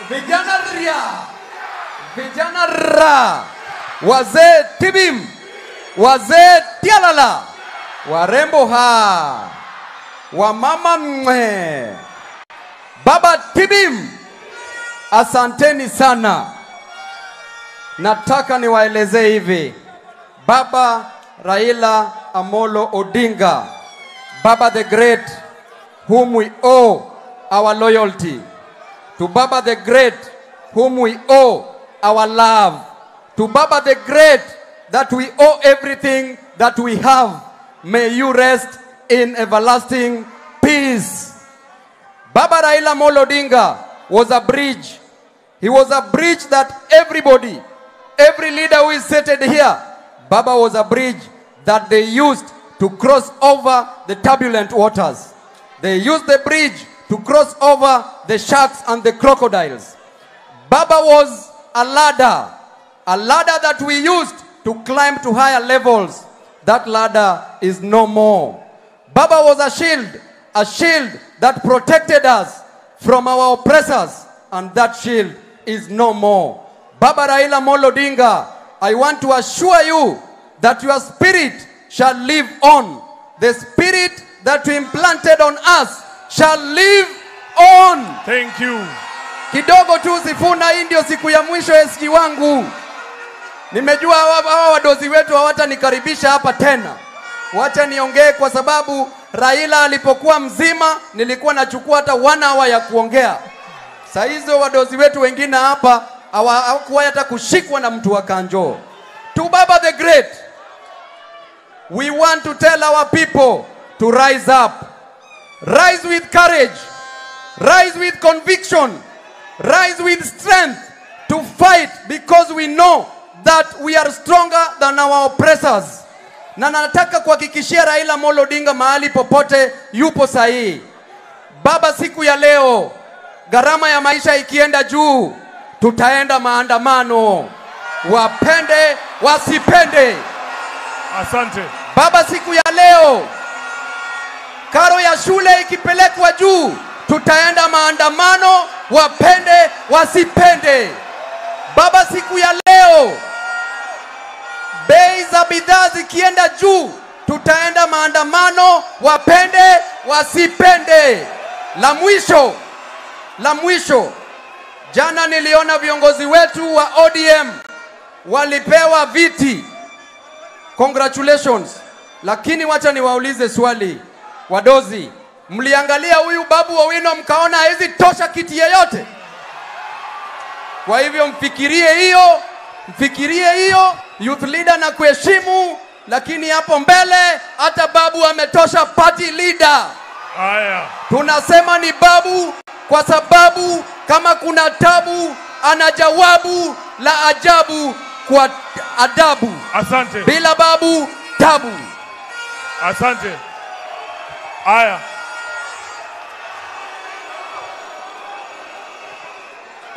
vijana ria, vijana ra, wazee tibim, wazee tialala, warembo ha, wamama mwe, baba tibim, asanteni sana. Nataka niwaeleze hivi, Baba Raila Amolo Odinga, Baba the Great, whom we owe our loyalty, to Baba the Great, whom we owe our love, to Baba the Great, that we owe everything that we have. May you rest in everlasting peace. Baba Raila Amolo Odinga was a bridge. He was a bridge that everybody, every leader who is seated here, Baba was a bridge that they used to cross over the turbulent waters. They used the bridge to cross over the sharks and the crocodiles. Baba was a ladder that we used to climb to higher levels. That ladder is no more. Baba was a shield that protected us from our oppressors, and that shield is no more. Baba Raila Amolo Odinga, I want to assure you that your spirit shall live on. The spirit that you implanted on us shall live on. Thank you. Kidogo tu Sifuna, hii ndio siku ya mwisho SG wangu. Nimejua hawa wadozi wetu hawatanikaribisha hapa tena. Wacha niongee kwa sababu Raila alipokuwa mzima nilikuwa nachukua hata 1 hour ya kuongea. Saa hizo wadozi wetu wengine hapa hawakuwa hata kushikwa na mtu wa Kanjo. To Baba the Great, we want to tell our people to rise up. Rise with courage. Rise with conviction. Rise with strength to fight, because we know that we are stronger than our oppressors. Na nataka kuhakikishia Raila Amolo Odinga mahali popote yupo sahihi. Baba, siku ya leo gharama ya maisha ikienda juu, tutaenda maandamano. Wapende wasipende. Asante. Baba, siku ya leo karo ya shule ikipelekwa juu, tutaenda maandamano. Wapende wasipende. Baba, siku ya leo bei za bidhaa zikienda juu, tutaenda maandamano. Wapende wasipende. La mwisho, jana niliona viongozi wetu wa ODM walipewa viti. Congratulations. Lakini wacha niwaulize swali, wadozi, mliangalia huyu Babu Owino mkaona hizi tosha kiti yeyote? Kwa hivyo mfikirie hiyo youth leader na kuheshimu, lakini hapo mbele hata Babu ametosha party leader. Haya. Tunasema ni Babu kwa sababu kama kuna tabu ana jawabu la ajabu kwa adabu. Asante. Bila Babu tabu. Asante. Haya.